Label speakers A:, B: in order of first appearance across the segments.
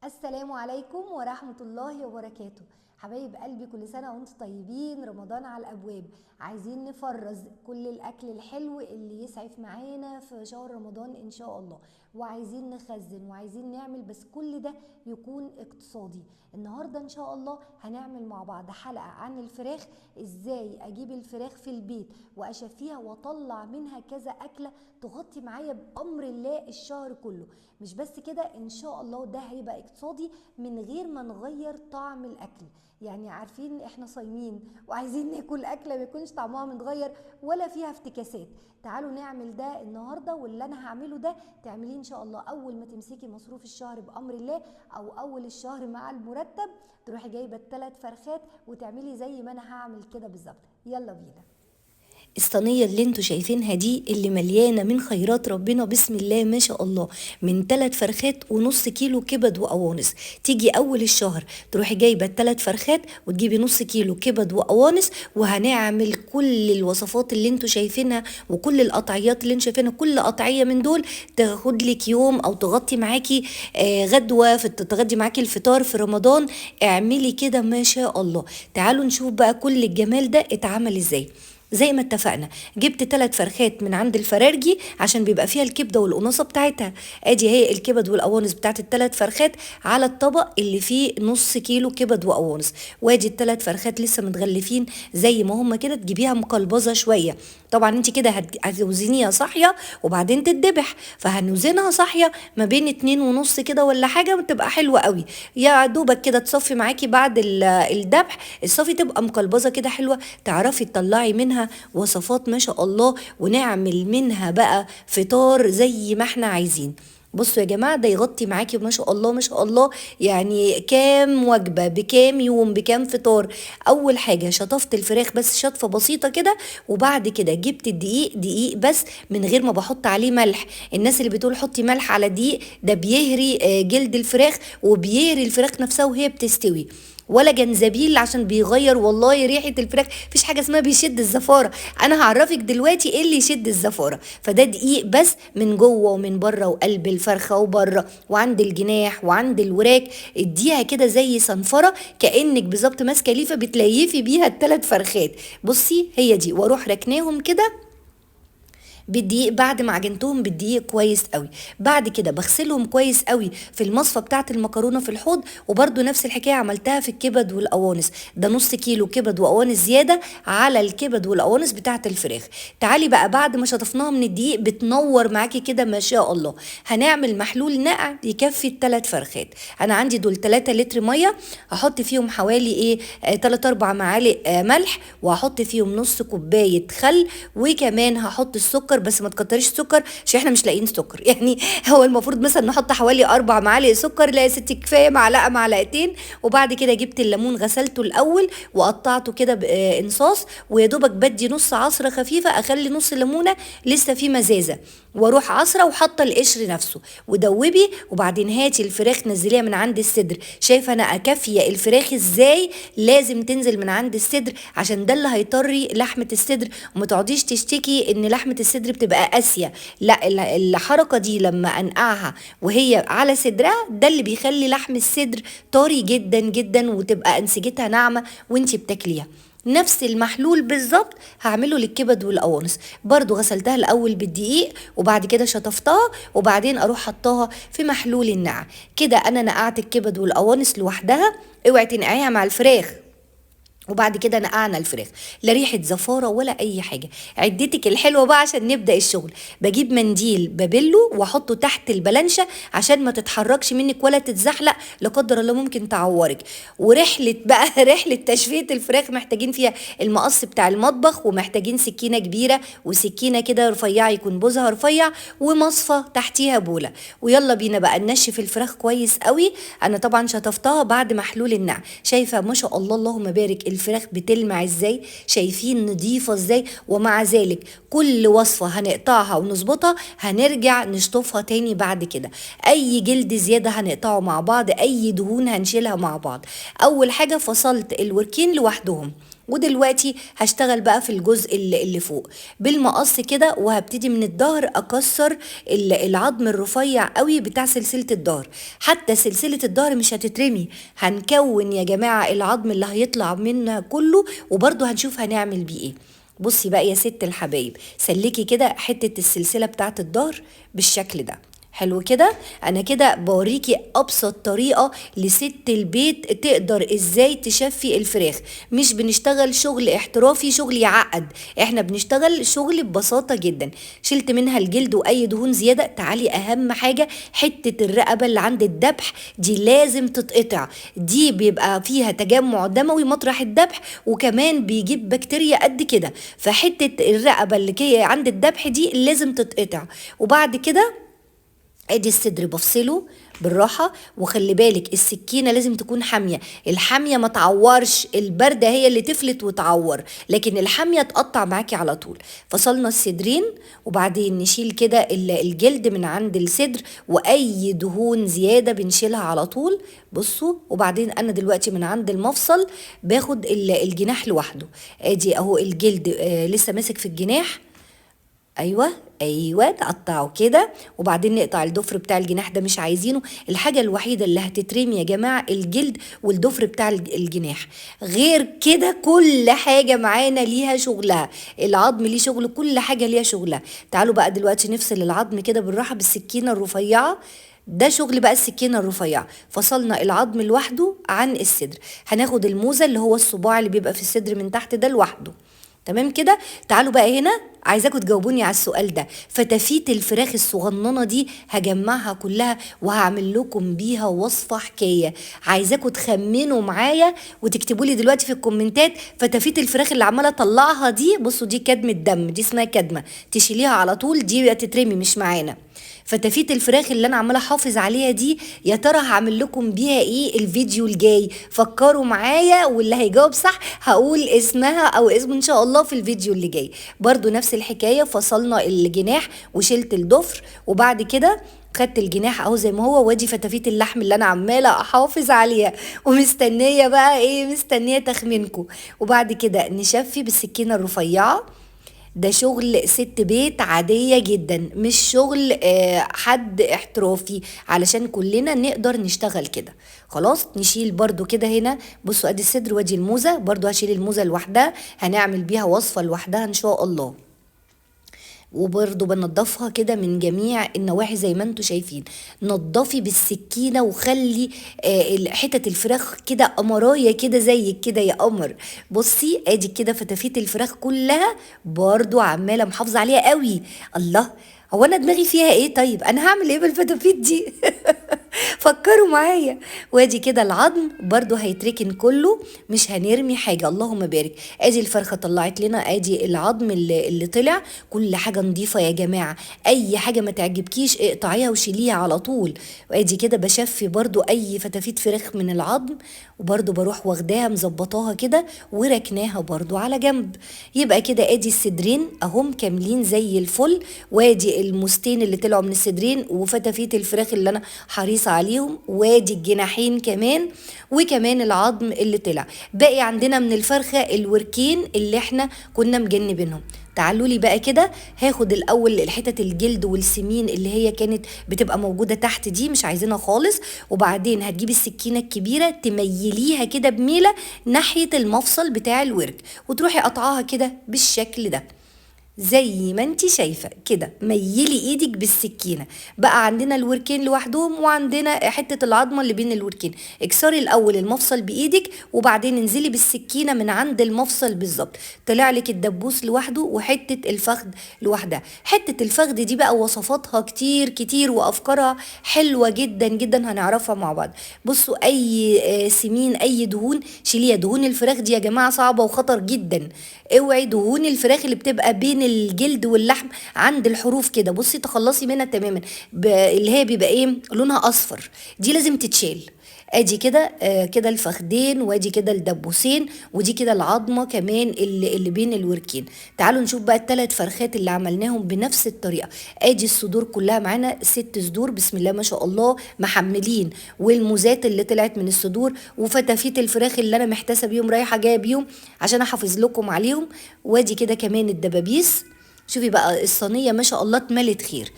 A: السلام عليكم ورحمة الله وبركاته. حبايب قلبي، كل سنة وانتم طيبين. رمضان على الأبواب. عايزين نفرز كل الأكل الحلو اللي يسعف معانا في شهر رمضان إن شاء الله، وعايزين نخزن وعايزين نعمل، بس كل ده يكون اقتصادي. النهاردة إن شاء الله هنعمل مع بعض حلقة عن الفراخ، إزاي أجيب الفراخ في البيت وأشفيها وأطلع منها كذا أكلة تغطي معايا بأمر الله الشهر كله. مش بس كده، ان شاء الله ده هيبقى اقتصادي من غير ما نغير طعم الاكل. يعني عارفين احنا صايمين وعايزين ناكل اكله ما يكونش طعمها متغير ولا فيها افتكاسات. تعالوا نعمل ده النهارده، واللي انا هعمله ده تعمليه ان شاء الله اول ما تمسكي مصروف الشهر بامر الله، او اول الشهر مع المرتب تروحي جايبه الثلاث فرخات وتعملي زي ما انا هعمل كده بالظبط. يلا بينا.
B: الصينية اللي انتوا شايفينها دي اللي مليانة من خيرات ربنا بسم الله ما شاء الله، من 3 فرخات ونص كيلو كبد وقوانص. تيجي اول الشهر تروحي جايبة 3 فرخات وتجيبي نص كيلو كبد وقوانص، وهنعمل كل الوصفات اللي انتوا شايفينها وكل القطعيات اللي انتوا شايفينها. كل قطعية من دول تاخد لك يوم او تغطي معاكي غدوة، تغطي معاكي الفطار في رمضان. اعملي كده ما شاء الله. تعالوا نشوف بقى كل الجمال ده اتعمل ازاي. زي ما اتفقنا جبت 3 فرخات من عند الفرارجي عشان بيبقى فيها الكبده والقناصه بتاعتها. ادي هي الكبد والقوانص بتاعت ال3 فرخات على الطبق اللي فيه نص كيلو كبد وقوانص. وادي ال3 فرخات لسه متغلفين زي ما هم كده، تجيبيها مقلبظه شويه. طبعا انت كده هتوزنيها صاحيه وبعدين تتذبح، فهنوزنها صاحيه ما بين 2.5 كده ولا حاجه، وتبقى حلوه قوي. يا دوبك كده تصفي معاكي بعد الذبح، الصفي تبقى مقلبظه كده حلوه، تعرفي تطلعي منها وصفات ما شاء الله، ونعمل منها بقى فطار زي ما احنا عايزين. بصوا يا جماعة، ده يغطي معاكي ما شاء الله ما شاء الله، يعني كام وجبة بكام يوم بكام فطار. أول حاجة شطفت الفراخ بس شطفة بسيطة كده، وبعد كده جبت الدقيق، دقيق بس من غير ما بحط عليه ملح. الناس اللي بتقول حطي ملح على دقيق، ده بيهري جلد الفراخ وبيهري الفراخ نفسها وهي بتستوي. ولا جنزبيل عشان بيغير والله ريحه الفراخ. مفيش حاجه اسمها بيشد الزفاره. انا هعرفك دلوقتي ايه اللي يشد الزفاره. فده دقيق بس من جوه ومن بره، وقلب الفرخه وبره وعند الجناح وعند الوراك. اديها كده زي صنفره، كانك بالظبط ماسكه ليفه بتليفي بيها ال3 فرخات. بصي هي دي، واروح ركناهم كده بالدقيق بعد ما عجنتهم بالدقيق كويس قوي. بعد كده بغسلهم كويس قوي في المصفى بتاعه المكرونه في الحوض، وبرده نفس الحكايه عملتها في الكبد والقوانص. ده نص كيلو كبد وقوانص زياده على الكبد والقوانص بتاعه الفراخ. تعالي بقى بعد ما شطفناها من الدقيق بتنور معاكي كده ما شاء الله، هنعمل محلول نقع يكفي ال3 فرخات. انا عندي دول 3 لتر ميه، هحط فيهم حوالي 3 4 معالق ملح، وهحط فيهم نص كوبايه خل، وكمان هحط السكر بس ما تكتريش السكر عشان احنا مش لاقيين سكر يعني. هو المفروض مثلا نحط حوالي 4 معالق سكر، لا يا ستي كفايه معلقه معلقتين. وبعد كده جبت الليمون غسلته الاول وقطعته كده بانصاص، ويا دوبك بدي نص عصره خفيفه، اخلي نص ليمونه لسه في مزازه، واروح عصره وحاطه القشر نفسه ودوبي. وبعدين هاتي الفراخ نزليها من عند الصدر. شايفه انا اكافيه الفراخ ازاي؟ لازم تنزل من عند الصدر عشان ده اللي هيطري لحمه الصدر، وما تقعديش تشتكي ان لحمه الصدر بتبقى قاسيه. لا، الحركه دي لما انقعها وهي على صدرها ده اللي بيخلي لحم الصدر طري جدا جدا، وتبقى انسجتها ناعمه وانتي بتاكليها. نفس المحلول بالظبط هعمله للكبد والقوانص. برضو غسلتها الاول بالدقيق وبعد كده شطفتها، وبعدين اروح حطاها في محلول النقع. كده انا نقعت الكبد والقوانص لوحدها. اوعي تنقعيها مع الفراخ. وبعد كده نقعنا الفراخ، لا ريحه زفاره ولا اي حاجه. عدتك الحلوه بقى عشان نبدا الشغل. بجيب منديل بابيلو واحطه تحت البلانشه عشان ما تتحركش منك ولا تتزحلق لا قدر الله، ممكن تعورك. ورحله بقى رحله تشفيه الفراخ محتاجين فيها المقص بتاع المطبخ، ومحتاجين سكينه كبيره وسكينه كده رفيعه يكون بوزها رفيع، ومصفى تحتيها بوله. ويلا بينا بقى ننشف الفراخ كويس قوي. انا طبعا شطفتها بعد محلول النقع. شايفه ما شاء الله اللهم بارك الفراخ بتلمع ازاي، شايفين نضيفه ازاي. ومع ذلك كل وصفه هنقطعها ونظبطها هنرجع نشطفها تاني بعد كده. اي جلد زياده هنقطعه مع بعض، اي دهون هنشيلها مع بعض. اول حاجه فصلت الوركين لوحدهم، ودلوقتي هشتغل بقى في الجزء اللي فوق بالمقص كده، وهبتدي من الظهر اكسر العظم الرفيع قوي بتاع سلسلة الظهر. حتى سلسلة الظهر مش هتترمي، هنكون يا جماعة العظم اللي هيطلع منها كله، وبرضه هنشوف هنعمل بيه ايه. بصي بقى يا ست الحبايب، سلكي كده حتة السلسلة بتاعت الظهر بالشكل ده. حلو كده. انا كده بوريكي ابسط طريقة لست البيت تقدر ازاي تشفي الفراخ. مش بنشتغل شغل احترافي، شغل يعقد، احنا بنشتغل شغل ببساطة جدا. شلت منها الجلد واي دهون زيادة. تعالي اهم حاجة، حتة الرقبة اللي عند الذبح دي لازم تتقطع، دي بيبقى فيها تجمع دموي مطرح الذبح، وكمان بيجيب بكتيريا قد كده، فحتة الرقبة اللي هي عند الذبح دي لازم تتقطع. وبعد كده ادي الصدر بفصله بالراحة، وخلي بالك السكينة لازم تكون حامية، الحامية ما تعورش، البردة هي اللي تفلت وتعور، لكن الحامية تقطع معاكي على طول. فصلنا الصدرين، وبعدين نشيل كده الجلد من عند الصدر، واي دهون زيادة بنشيلها على طول. بصوا، وبعدين انا دلوقتي من عند المفصل باخد الجناح لوحده. ادي اهو الجلد لسه ماسك في الجناح. ايوه تقطعه كده، وبعدين نقطع الضفر بتاع الجناح ده، مش عايزينه. الحاجه الوحيده اللي هتترمي يا جماعه الجلد والضفر بتاع الجناح، غير كده كل حاجه معانا ليها شغلها، العظم ليه شغل، كل حاجه ليها شغلها. تعالوا بقى دلوقتي نفصل العظم كده بالراحه بالسكينه الرفيعه، ده شغل بقى السكينه الرفيعه. فصلنا العظم لوحده عن الصدر، هناخد الموزه اللي هو الصباع اللي بيبقى في الصدر من تحت ده لوحده. تمام كده. تعالوا بقى هنا، عايزاكم تجاوبوني على السؤال ده. فتافيت الفراخ الصغننه دي هجمعها كلها وهعمل لكم بيها وصفه حكايه، عايزاكم تخمنوا معايا وتكتبوا لي دلوقتي في الكومنتات. فتافيت الفراخ اللي عماله اطلعها دي، بصوا دي كدمه دم، دي اسمها كدمه، تشيليها على طول، دي تترمي مش معانا. فتافيت الفراخ اللي انا عماله احافظ عليها دي، يا ترى هعمل لكم بيها ايه الفيديو الجاي؟ فكروا معايا، واللي هيجاوب صح هقول اسمها او اسمه ان شاء الله في الفيديو اللي جاي. برضو نفس الحكايه، فصلنا الجناح وشلت الضفر، وبعد كده خدت الجناح اهو زي ما هو، وادي فتافيت اللحم اللي انا عماله احافظ عليها ومستنيه بقى ايه، مستنيه تخمينكم. وبعد كده نشفي بالسكينه الرفيعه. ده شغل ست بيت عادية جدا، مش شغل حد احترافي، علشان كلنا نقدر نشتغل كده. خلاص نشيل برضو كده هنا، بصوا ادي الصدر وادي الموزة، برضو هشيل الموزة لوحدها، هنعمل بيها وصفة لوحدها ان شاء الله. وبرضه بنضفها كده من جميع النواحي زي ما انتوا شايفين. نضفي بالسكينه وخلي حتت الفراخ كده قمرايه كده زيك كده يا قمر. بصي ادي كده فتافيت الفراخ كلها برضه عماله محافظه عليها قوي. الله، هو انا دماغي فيها ايه؟ طيب انا هعمل ايه بالفتافيت دي؟ فكروا معايا. وادي كده العظم برضو هيتركن كله، مش هنرمي حاجه، اللهم بارك. ادي الفرخه طلعت لنا، ادي العظم اللي طلع، كل حاجه نظيفه يا جماعه. اي حاجه ما تعجبكيش اقطعيها وشيليها على طول. وادي كده بشفي برضو اي فتافيت فراخ من العظم، وبرضو بروح واخداها مظبطاها كده وركناها برضو على جنب. يبقى كده ادي الصدرين اهم كاملين زي الفل، وادي المستين اللي طلعوا من الصدرين وفتافيت الفراخ اللي انا حريصه عليهم، وادي الجناحين كمان، وكمان العظم اللي طلع. باقي عندنا من الفرخه الوركين اللي احنا كنا مجنبينهم. تعالوا لي بقى كده، هاخد الاول الحتت الجلد والسمين اللي هي كانت بتبقى موجوده تحت دي، مش عايزينها خالص. وبعدين هتجيبي السكينه الكبيره تميليها كده بميله ناحيه المفصل بتاع الورك، وتروحي قطعاها كده بالشكل ده زي ما انت شايفه كده. ميلي ايدك بالسكينه. بقى عندنا الوركين لوحدهم، وعندنا حته العظمه اللي بين الوركين. اكسري الاول المفصل بايدك، وبعدين انزلي بالسكينه من عند المفصل بالظبط. طلع لك الدبوس لوحده وحته الفخذ لوحدها. حته الفخذ دي بقى وصفاتها كتير كتير وافكارها حلوه جدا جدا، هنعرفها مع بعض. بصوا اي سمين اي دهون شيليها. دهون الفراخ دي يا جماعه صعبه وخطر جدا. اوعي دهون الفراخ اللي بتبقى بين الجلد واللحم عند الحروف كده، بصي تخلصي منها تماما، اللي هي بيبقى ايه لونها اصفر، دي لازم تتشال. ادي كده كده الفخدين، وادي كده الدبوسين، ودي كده العظمه كمان اللي بين الوركين. تعالوا نشوف بقى الثلاث فرخات اللي عملناهم بنفس الطريقه. ادي الصدور كلها معانا 6 صدور بسم الله ما شاء الله محملين، والموزات اللي طلعت من الصدور، وفتافيت الفراخ اللي انا محتاسه بيهم رايحه جايه بيهم عشان احافظ لكم عليهم. وادي كده كمان الدبابيس. شوفي بقى الصينيه ما شاء الله اتملت خير.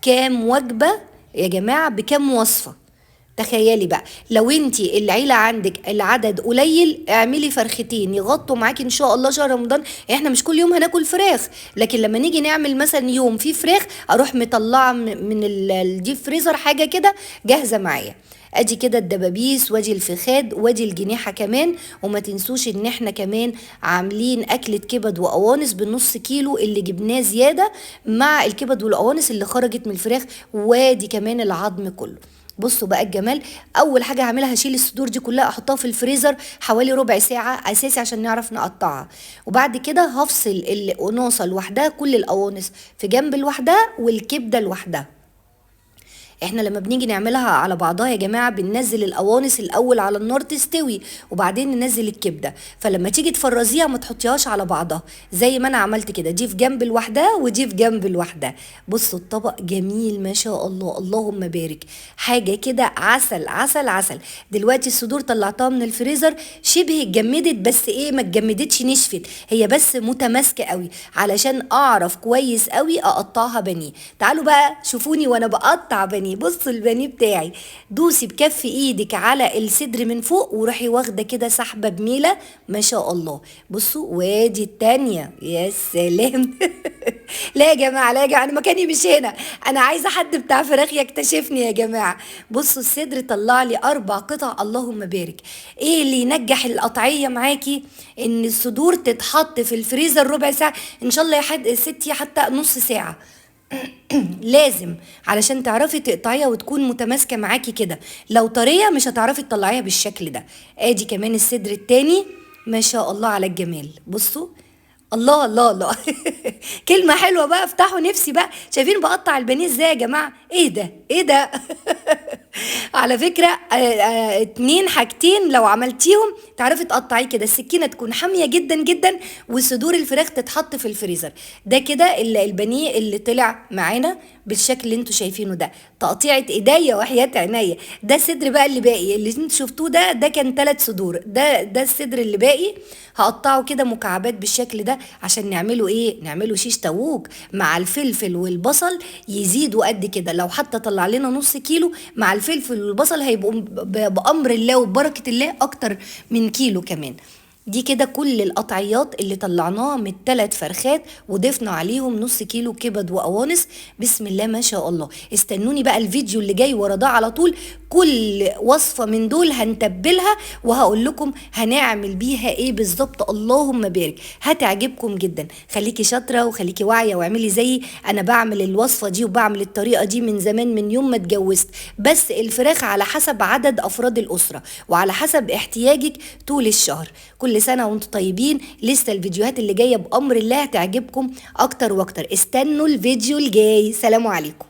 B: كام وجبه يا جماعه بكام وصفه؟ تخيلي بقى لو انتي العيلة عندك العدد قليل اعملي فرختين يغطوا معاكي ان شاء الله شهر رمضان. احنا مش كل يوم هناكل فراخ، لكن لما نيجي نعمل مثلا يوم فيه فراخ اروح مطلعه من الديب فريزر حاجة كده جاهزة معايا. ادي كده الدبابيس، وادي الفخاد، وادي الجنيحه كمان. وما تنسوش ان احنا كمان عاملين اكله كبد وقوانص بالنص كيلو اللي جبناه زياده مع الكبد والقوانص اللي خرجت من الفراخ، وادي كمان العظم كله. بصوا بقى الجمال. اول حاجه هعملها هشيل الصدور دي كلها احطها في الفريزر حوالي ربع ساعه اساسي عشان نعرف نقطعها. وبعد كده هفصل القناصه لوحدها، كل القوانص في جنب لوحدها والكبده لوحدها. احنا لما بنيجي نعملها على بعضها يا جماعه بننزل القوانص الاول على النار تستوي، وبعدين ننزل الكبده. فلما تيجي تفرزيها ما تحطيهاش على بعضها زي ما انا عملت كده، دي في جنب لوحدها ودي في جنب لوحدها. بصوا الطبق جميل ما شاء الله، اللهم بارك. حاجه كده عسل عسل عسل. دلوقتي الصدور طلعتها من الفريزر شبه اتجمدت، بس ايه ما اتجمدتش نشفت، هي بس متماسكه قوي علشان اعرف كويس قوي اقطعها بانيه. تعالوا بقى شوفوني وانا بقطع بانيه. بصوا البانيه بتاعي، دوسي بكف ايدك على الصدر من فوق وروحي واخده كده سحبه بميله ما شاء الله. بصوا وادي التانيه يا سلام. لا يا جماعه، لا يا جماعه، انا مكاني مش هنا، انا عايزه حد بتاع فراخ يكتشفني يا جماعه. بصوا الصدر طلع لي 4 قطع اللهم بارك. ايه اللي ينجح القطعيه معاكي؟ ان الصدور تتحط في الفريزر ربع ساعه ان شاء الله يا ستي، حتى نص ساعه لازم، علشان تعرفي تقطعيها وتكون متماسكه معاكي كده. لو طريه مش هتعرفي تطلعيها بالشكل ده. ادي كمان الصدر التاني ما شاء الله على الجمال. بصوا الله الله الله. كلمة حلوة بقى، افتحوا نفسي بقى. شايفين بقطع البانيه ازاي يا جماعة؟ ايه ده ايه ده. على فكرة 2 حاجتين لو عملتيهم تعرفي تقطعيه كده، السكينة تكون حامية جدا جدا وصدور الفراخ تتحط في الفريزر. ده كده البانيه اللي طلع معانا بالشكل اللي انتوا شايفينه ده، تقطيعة ايديا وحياة عينيا. ده الصدر بقى اللي باقي اللي انتوا شفتوه ده كان 3 صدور، ده الصدر اللي باقي هقطعه كده مكعبات بالشكل ده عشان نعمله ايه؟ نعمله شيش تاووك مع الفلفل والبصل يزيدوا قد كده. لو حتى طلع لنا نص كيلو مع الفلفل والبصل هيبقوا بأمر الله وببركة الله اكتر من كيلو كمان. دي كده كل القطعيات اللي طلعناها من ال3 فرخات وضفنا عليهم نص كيلو كبد وقوانص بسم الله ما شاء الله. استنوني بقى الفيديو اللي جاي ورا ده على طول، كل وصفة من دول هنتبلها وهقول لكم هنعمل بيها ايه بالظبط. اللهم بارك، هتعجبكم جدا. خليكي شاطرة وخليكي واعية واعملي زيي. انا بعمل الوصفة دي وبعمل الطريقة دي من زمان، من يوم ما اتجوزت، بس الفراخ على حسب عدد افراد الاسرة وعلى حسب احتياجك طول الشهر. كل سنة وانتم طيبين. لسه الفيديوهات اللي جاية بأمر الله هتعجبكم أكتر وأكتر. استنوا الفيديو الجاي. سلام عليكم.